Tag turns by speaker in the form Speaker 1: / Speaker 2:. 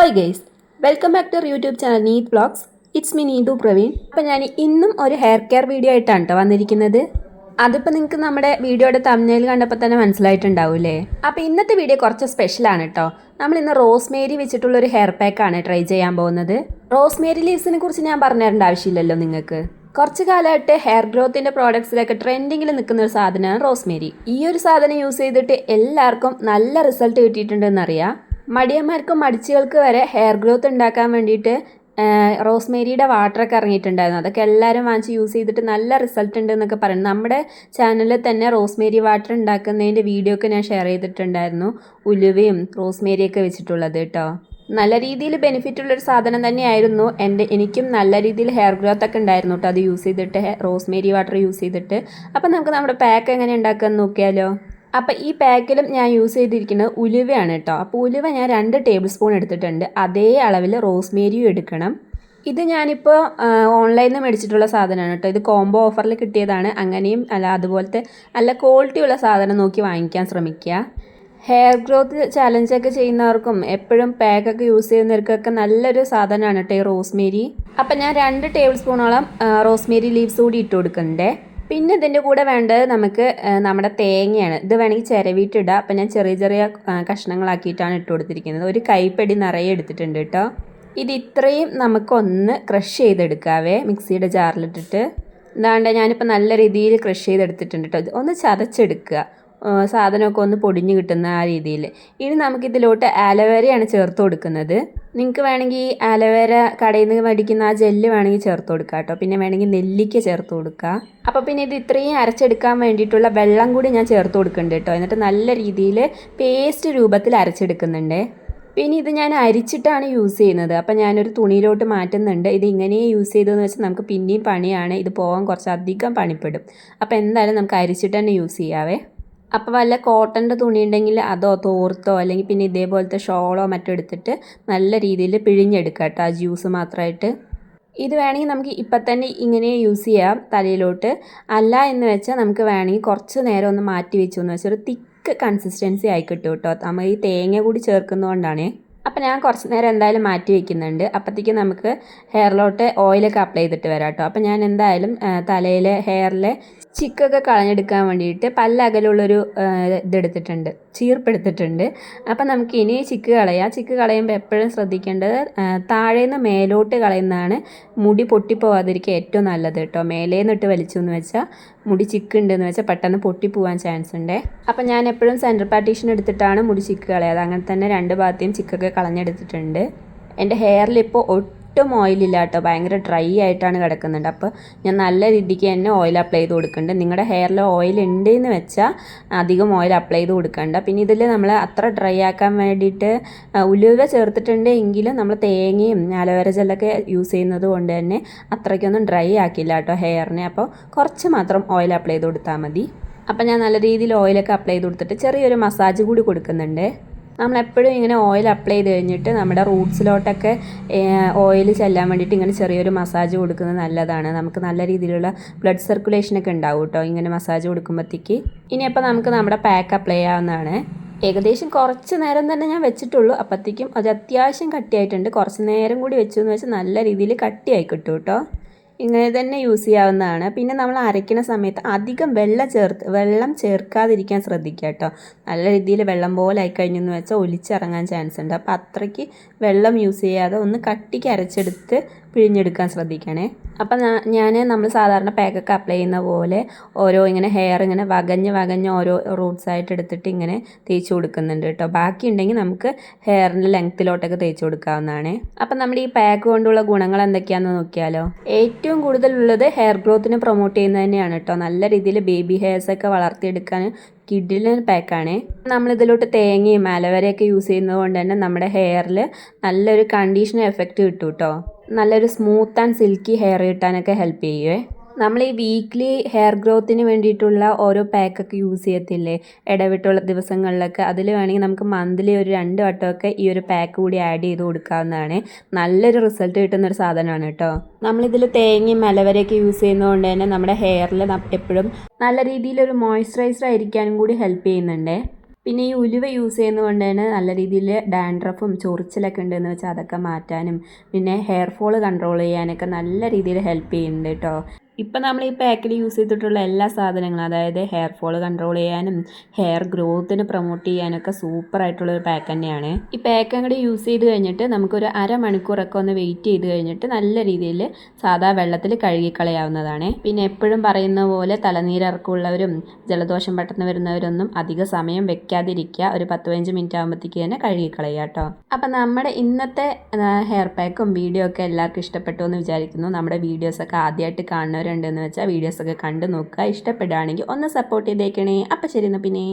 Speaker 1: Hi guys, welcome back to our YouTube channel Neeth vlogs. It's me Neethu Praveen. അപ്പോൾ ഞാൻ ഇന്നും ഒരു ഹെയർ കെയർ വീഡിയോ ആയിട്ടാണ് കേട്ടോ വന്നിരിക്കുന്നത്. അതിപ്പോൾ നിങ്ങൾക്ക് നമ്മുടെ വീഡിയോയുടെ തംബ്നെയിൽ കണ്ടപ്പോൾ തന്നെ മനസ്സിലായിട്ടുണ്ടാവില്ലേ. അപ്പോൾ ഇന്നത്തെ വീഡിയോ കുറച്ച് സ്പെഷ്യലാണ് കേട്ടോ. നമ്മൾ ഇന്ന് റോസ്മേരി വെച്ചിട്ടുള്ളൊരു ഹെയർ പാക്കാണ് ട്രൈ ചെയ്യാൻ പോകുന്നത്. റോസ്മേരി ലീവ്സിനെ കുറിച്ച് ഞാൻ പറഞ്ഞു തരേണ്ട ആവശ്യമില്ലല്ലോ നിങ്ങൾക്ക്. കുറച്ച് കാലമായിട്ട് ഹെയർ ഗ്രോത്തിൻ്റെ പ്രോഡക്ട്സിലൊക്കെ ട്രെൻഡിങ്ങിൽ നിൽക്കുന്ന ഒരു സാധനമാണ് റോസ്മേരി. ഈ ഒരു സാധനം യൂസ് ചെയ്തിട്ട് എല്ലാവർക്കും നല്ല റിസൾട്ട് കിട്ടിയിട്ടുണ്ടെന്നറിയാം. മടിയന്മാർക്കും മടിച്ചുകൾക്ക് വരെ ഹെയർ ഗ്രോത്ത് ഉണ്ടാക്കാൻ വേണ്ടിയിട്ട് റോസ്മേരിയുടെ വാട്ടറൊക്കെ ഇറങ്ങിയിട്ടുണ്ടായിരുന്നു. അതൊക്കെ എല്ലാവരും വാങ്ങിച്ച് യൂസ് ചെയ്തിട്ട് നല്ല റിസൾട്ട് ഉണ്ട് എന്നൊക്കെ പറയുന്നു. നമ്മുടെ ചാനലിൽ തന്നെ റോസ്മേരി വാട്ടർ ഉണ്ടാക്കുന്നതിൻ്റെ വീഡിയോ ഒക്കെ ഞാൻ ഷെയർ ചെയ്തിട്ടുണ്ടായിരുന്നു. ഉലുവയും റോസ്മേരിയൊക്കെ വെച്ചിട്ടുള്ളത് കേട്ടോ. നല്ല രീതിയിൽ ബെനിഫിറ്റ് ഉള്ളൊരു സാധനം തന്നെയായിരുന്നു. എനിക്കും നല്ല രീതിയിൽ ഹെയർ ഗ്രോത്ത് ഒക്കെ ഉണ്ടായിരുന്നു കേട്ടോ അത് യൂസ് ചെയ്തിട്ട്, റോസ്മേരി വാട്ടർ യൂസ് ചെയ്തിട്ട്. അപ്പം നമുക്ക് നമ്മുടെ പാക്ക് എങ്ങനെ ഉണ്ടാക്കാമെന്ന് നോക്കിയാലോ. അപ്പോൾ ഈ പാക്കിലും ഞാൻ യൂസ് ചെയ്തിരിക്കുന്നത് ഉലുവയാണ് കേട്ടോ. അപ്പോൾ ഉലുവ ഞാൻ 2 ടേബിൾ സ്പൂൺ എടുത്തിട്ടുണ്ട്. അതേ അളവിൽ റോസ്മേരിയും എടുക്കണം. ഇത് ഞാനിപ്പോൾ ഓൺലൈനിൽ നിന്ന് മേടിച്ചിട്ടുള്ള സാധനമാണ് കേട്ടോ. ഇത് കോംബോ ഓഫറിൽ കിട്ടിയതാണ്. അങ്ങനെയും അതുപോലത്തെ നല്ല ക്വാളിറ്റിയുള്ള സാധനം നോക്കി വാങ്ങിക്കാൻ ശ്രമിക്കുക. ഹെയർ ഗ്രോത്ത് ചാലഞ്ചൊക്കെ ചെയ്യുന്നവർക്കും എപ്പോഴും പാക്കൊക്കെ യൂസ് ചെയ്യുന്നവർക്കൊക്കെ നല്ലൊരു സാധനമാണ് കേട്ടോ ഈ റോസ്മേരി. അപ്പം ഞാൻ 2 ടേബിൾ സ്പൂണോളം റോസ്മേരി ലീവ്സ് കൂടി ഇട്ട് കൊടുക്കുന്നുണ്ട്. പിന്നെ ഇതിൻ്റെ കൂടെ വേണ്ടത് നമുക്ക് നമ്മുടെ തേങ്ങയാണ്. ഇത് വേണമെങ്കിൽ ചിരവിയിട്ടിടുക. അപ്പം ഞാൻ ചെറിയ ചെറിയ കഷ്ണങ്ങളാക്കിയിട്ടാണ് ഇട്ട് കൊടുത്തിരിക്കുന്നത്. ഒരു കൈപ്പടി നിറയെ എടുത്തിട്ടുണ്ട് കേട്ടോ. ഇത് ഇത്രയും നമുക്കൊന്ന് ക്രഷ് ചെയ്തെടുക്കാവേ മിക്സിയുടെ ജാറിലിട്ടിട്ട്. എന്താണ്ട് ഞാനിപ്പോൾ നല്ല രീതിയിൽ ക്രഷ് ചെയ്തെടുത്തിട്ടുണ്ട് കേട്ടോ. ഒന്ന് ചതച്ചെടുക്കുക, സാധനമൊക്കെ ഒന്ന് പൊടിഞ്ഞ് കിട്ടുന്ന ആ രീതിയിൽ. ഇനി നമുക്കിതിലോട്ട് ആലോവേരയാണ് ചേർത്ത് കൊടുക്കുന്നത്. നിങ്ങൾക്ക് വേണമെങ്കിൽ ആലോവേര കടയിൽ നിന്ന് മേടിക്കുന്ന ആ ജെല്ല് വേണമെങ്കിൽ ചേർത്ത് കൊടുക്കുക കേട്ടോ. പിന്നെ വേണമെങ്കിൽ നെല്ലിക്ക ചേർത്ത് കൊടുക്കുക. അപ്പോൾ പിന്നെ ഇത് ഇത്രയും അരച്ചെടുക്കാൻ വേണ്ടിയിട്ടുള്ള വെള്ളം കൂടി ഞാൻ ചേർത്ത് കൊടുക്കുന്നുണ്ട് കേട്ടോ. എന്നിട്ട് നല്ല രീതിയിൽ പേസ്റ്റ് രൂപത്തിൽ അരച്ചെടുക്കുന്നുണ്ട്. പിന്നെ ഇത് ഞാൻ അരിച്ചിട്ടാണ് യൂസ് ചെയ്യുന്നത്. അപ്പോൾ ഞാനൊരു തുണിയിലോട്ട് മാറ്റുന്നുണ്ട്. ഇത് ഇങ്ങനെ യൂസ് ചെയ്തതെന്ന് വെച്ചാൽ നമുക്ക് പിന്നെയും പണിയാണ്. ഇത് പോകാൻ കുറച്ചധികം പണിപ്പെടും. അപ്പോൾ എന്തായാലും നമുക്ക് അരിച്ചിട്ട് തന്നെ യൂസ് ചെയ്യാവേ. അപ്പോൾ വല്ല കോട്ടൻ്റെ തുണി ഉണ്ടെങ്കിൽ അതോ തോർത്തോ അല്ലെങ്കിൽ പിന്നെ ഇതേപോലത്തെ ഷോളോ മറ്റോ എടുത്തിട്ട് നല്ല രീതിയിൽ പിഴിഞ്ഞെടുക്കുക കേട്ടോ ആ ജ്യൂസ് മാത്രമായിട്ട്. ഇത് വേണമെങ്കിൽ നമുക്ക് ഇപ്പം തന്നെ ഇങ്ങനെ യൂസ് ചെയ്യാം തലയിലോട്ട്. അല്ല എന്ന് വെച്ചാൽ നമുക്ക് വേണമെങ്കിൽ കുറച്ച് നേരം ഒന്ന് മാറ്റി വെച്ചു എന്ന് വെച്ചാൽ ഒരു തിക്ക് കൺസിസ്റ്റൻസി ആയി കിട്ടും കേട്ടോ. നമ്മൾ ഈ തേങ്ങ കൂടി ചേർക്കുന്നതുകൊണ്ടാണ്. അപ്പോൾ ഞാൻ കുറച്ച് നേരം എന്തായാലും മാറ്റി വയ്ക്കുന്നുണ്ട്. അപ്പോഴത്തേക്കും നമുക്ക് ഹെയറിലോട്ട് ഓയിലൊക്കെ അപ്ലൈ ചെയ്തിട്ട് വരാം കേട്ടോ. അപ്പോൾ ഞാൻ എന്തായാലും തലയിലെ ഹെയറിലെ ചിക്കൊക്കെ കളഞ്ഞെടുക്കാൻ വേണ്ടിയിട്ട് പല്ലകലുള്ളൊരു ഇതെടുത്തിട്ടുണ്ട്, ചീർപ്പെടുത്തിട്ടുണ്ട്. അപ്പം നമുക്ക് ഇനി ചിക്ക് കളയാം. ചിക്ക് കളയുമ്പോൾ എപ്പോഴും ശ്രദ്ധിക്കേണ്ടത് താഴേന്ന് മേലോട്ട് കളയുന്നതാണ് മുടി പൊട്ടിപ്പോവാതിരിക്കുക ഏറ്റവും നല്ലത് കേട്ടോ. മേലേന്ന് ഇട്ട് വലിച്ചു എന്ന് വെച്ചാൽ മുടി ചിക്ക് ഉണ്ടെന്ന് വെച്ചാൽ പെട്ടെന്ന് പൊട്ടിപ്പോവാൻ ചാൻസ് ഉണ്ട്. അപ്പം ഞാൻ എപ്പോഴും സെൻറ്റർ പാർട്ടീഷൻ എടുത്തിട്ടാണ് മുടി ചിക്ക് കളയാത്. അങ്ങനെ തന്നെ 2 ഭാഗത്തെയും ചിക്കൊക്കെ കളഞ്ഞെടുത്തിട്ടുണ്ട്. എൻ്റെ ഹെയറിൽ ഇപ്പോൾ ഒട്ടും ഓയിലില്ല കേട്ടോ, ഭയങ്കര ഡ്രൈ ആയിട്ടാണ് കിടക്കുന്നുണ്ട്. അപ്പോൾ ഞാൻ നല്ല രീതിക്ക് തന്നെ ഓയിൽ അപ്ലൈ ചെയ്ത് കൊടുക്കുന്നുണ്ട്. നിങ്ങളുടെ ഹെയറിൽ ഓയിൽ ഉണ്ട് എന്ന് വെച്ചാൽ അധികം ഓയിൽ അപ്ലൈ ചെയ്ത് കൊടുക്കണ്ട. പിന്നെ ഇതിൽ നമ്മൾ അത്ര ഡ്രൈ ആക്കാൻ വേണ്ടിയിട്ട് ഉലുവ ചേർത്തിട്ടുണ്ട് എങ്കിലും നമ്മൾ തേങ്ങയും അലോവേര ജെല്ലൊക്കെ യൂസ് ചെയ്യുന്നത് കൊണ്ട് തന്നെ അത്രയ്ക്കൊന്നും ഡ്രൈ ആക്കില്ല കേട്ടോ ഹെയറിനെ. അപ്പോൾ കുറച്ച് മാത്രം ഓയിൽ അപ്ലൈ ചെയ്ത് കൊടുത്താൽ മതി. അപ്പോൾ ഞാൻ നല്ല രീതിയിൽ ഓയിലൊക്കെ അപ്ലൈ ചെയ്ത് കൊടുത്തിട്ട് ചെറിയൊരു മസാജ് കൂടി കൊടുക്കുന്നുണ്ട്. നമ്മളെപ്പോഴും ഇങ്ങനെ ഓയിൽ അപ്ലൈ ചെയ്ത് കഴിഞ്ഞിട്ട് നമ്മുടെ റൂട്ട്സിലോട്ടൊക്കെ ഓയിൽ ചെല്ലാൻ വേണ്ടിയിട്ട് ഇങ്ങനെ ചെറിയൊരു മസാജ് കൊടുക്കുന്നത് നല്ലതാണ്. നമുക്ക് നല്ല രീതിയിലുള്ള ബ്ലഡ് സർക്കുലേഷനൊക്കെ ഉണ്ടാവും കേട്ടോ ഇങ്ങനെ മസാജ് കൊടുക്കുമ്പോഴത്തേക്ക്. ഇനിയപ്പോൾ നമുക്ക് നമ്മുടെ പാക്ക് അപ്ലൈ ചെയ്യാവുന്നതാണ്. ഏകദേശം കുറച്ച് നേരം തന്നെ ഞാൻ വെച്ചിട്ടുള്ളൂ. അപ്പോഴത്തേക്കും അത് അത്യാവശ്യം കട്ടിയായിട്ടുണ്ട്. കുറച്ച് നേരം കൂടി വെച്ചു എന്ന് വെച്ചാൽ നല്ല രീതിയിൽ കട്ടിയായി കിട്ടും കേട്ടോ. ഇങ്ങനെ തന്നെ യൂസ് ചെയ്യാവുന്നതാണ്. പിന്നെ നമ്മൾ അരയ്ക്കുന്ന സമയത്ത് അധികം വെള്ളം ചേർക്കാതിരിക്കാൻ ശ്രദ്ധിക്കുക കേട്ടോ. നല്ല രീതിയിൽ വെള്ളം പോലെ ആയിക്കഴിഞ്ഞെന്ന് വെച്ചാൽ ഒലിച്ചിറങ്ങാൻ ചാൻസ് ഉണ്ട്. അപ്പോൾ അത്രയ്ക്ക് വെള്ളം യൂസ് ചെയ്യാതെ ഒന്ന് കട്ടിക്ക് അരച്ചെടുത്ത് പിഴിഞ്ഞെടുക്കാൻ ശ്രദ്ധിക്കണേ. അപ്പം നമ്മൾ സാധാരണ പാക്കൊക്കെ അപ്ലൈ ചെയ്യുന്ന പോലെ ഓരോ ഇങ്ങനെ ഹെയർ ഇങ്ങനെ വകഞ്ഞ് ഓരോ റൂട്ട്സ് ആയിട്ട് എടുത്തിട്ട് ഇങ്ങനെ തേച്ച് കൊടുക്കുന്നുണ്ട് കേട്ടോ. ബാക്കി ഉണ്ടെങ്കിൽ നമുക്ക് ഹെയറിൻ്റെ ലെങ്ത്തിലോട്ടൊക്കെ തേച്ച് കൊടുക്കാവുന്നതാണ്. അപ്പം നമ്മുടെ ഈ പാക്ക് കൊണ്ടുള്ള ഗുണങ്ങൾ എന്തൊക്കെയാണെന്ന് നോക്കിയാലോ. ഏറ്റവും കൂടുതലുള്ളത് ഹെയർ ഗ്രോത്തിനെ പ്രൊമോട്ട് ചെയ്യുന്നത് തന്നെയാണ് കേട്ടോ. നല്ല രീതിയിൽ ബേബി ഹെയർസൊക്കെ വളർത്തിയെടുക്കാൻ കിഡിലൻ പാക്കാണ്. നമ്മളിതിലോട്ട് തേങ്ങയും അലോവേരയൊക്കെ യൂസ് ചെയ്യുന്നത് കൊണ്ട് തന്നെ നമ്മുടെ ഹെയറിൽ നല്ലൊരു കണ്ടീഷണർ എഫക്റ്റ് കിട്ടും കേട്ടോ. നല്ലൊരു സ്മൂത്ത് ആൻഡ് സിൽക്കി ഹെയർ കിട്ടാനൊക്കെ ഹെൽപ്പ് ചെയ്യുവേ. നമ്മൾ ഈ വീക്ക്ലി ഹെയർ ഗ്രോത്തിന് വേണ്ടിയിട്ടുള്ള ഓരോ പാക്കൊക്കെ യൂസ് ചെയ്യത്തില്ലേ ഇടവിട്ടുള്ള ദിവസങ്ങളിലൊക്കെ, അതിൽ വേണമെങ്കിൽ നമുക്ക് മന്ത്ലി ഒരു 2 വട്ടമൊക്കെ ഈ ഒരു പാക്ക് കൂടി ആഡ് ചെയ്ത് കൊടുക്കാവുന്നതാണ്. നല്ലൊരു റിസൾട്ട് കിട്ടുന്നൊരു സാധനമാണ് കേട്ടോ. നമ്മളിതിൽ തേങ്ങയും അലോവേരയൊക്കെ യൂസ് ചെയ്യുന്നതുകൊണ്ട് തന്നെ നമ്മുടെ ഹെയറിൽ എപ്പോഴും നല്ല രീതിയിലൊരു മോയ്സ്ചറൈസർ ആയിരിക്കാനും കൂടി ഹെൽപ്പ് ചെയ്യുന്നുണ്ട്. പിന്നെ ഈ ഉലുവ യൂസ് ചെയ്യുന്നതുകൊണ്ട് തന്നെ നല്ല രീതിയിൽ ഡാൻഡ്രഫും ചൊറിച്ചിലൊക്കെ ഉണ്ടെന്ന് വെച്ചാൽ അതൊക്കെ മാറ്റാനും പിന്നെ ഹെയർ ഫോൾ കൺട്രോൾ ചെയ്യാനൊക്കെ നല്ല രീതിയിൽ ഹെൽപ്പ് ചെയ്യുന്നുണ്ട് കേട്ടോ. ഇപ്പം നമ്മൾ ഈ പാക്കിൽ യൂസ് ചെയ്തിട്ടുള്ള എല്ലാ സാധനങ്ങളും, അതായത് ഹെയർ ഫോൾ കൺട്രോൾ ചെയ്യാനും ഹെയർ ഗ്രോത്തിനെ പ്രൊമോട്ട് ചെയ്യാനൊക്കെ സൂപ്പറായിട്ടുള്ളൊരു പാക്ക് തന്നെയാണ്. ഈ പാക്ക് അങ്ങോട്ട് യൂസ് ചെയ്ത് കഴിഞ്ഞിട്ട് നമുക്കൊരു അരമണിക്കൂറൊക്കെ ഒന്ന് വെയിറ്റ് ചെയ്ത് കഴിഞ്ഞിട്ട് നല്ല രീതിയിൽ സാധാ വെള്ളത്തിൽ കഴുകിക്കളയാവുന്നതാണ്. പിന്നെ എപ്പോഴും പറയുന്ന പോലെ തലനീരിറക്കമുള്ളവരും ജലദോഷം പെട്ടെന്ന് വരുന്നവരൊന്നും അധിക സമയം വെക്കാതിരിക്കുക. ഒരു 10-15 മിനിറ്റ് ആകുമ്പോഴത്തേക്ക് തന്നെ കഴുകിക്കളയുക കേട്ടോ. അപ്പം നമ്മുടെ ഇന്നത്തെ ഹെയർ പാക്കും വീഡിയോ ഒക്കെ എല്ലാവർക്കും ഇഷ്ടപ്പെട്ടു എന്ന് വിചാരിക്കുന്നു. നമ്മുടെ വീഡിയോസൊക്കെ ആദ്യമായിട്ട് കാണുന്നവരുണ്ടെന്ന് വെച്ചാൽ വീഡിയോസൊക്കെ കണ്ടു നോക്കുക. ഇഷ്ടപ്പെടുകയാണെങ്കിൽ ഒന്ന് സപ്പോർട്ട് ചെയ്തേക്കണേ. അപ്പം ശരി എന്നാൽ പിന്നെ.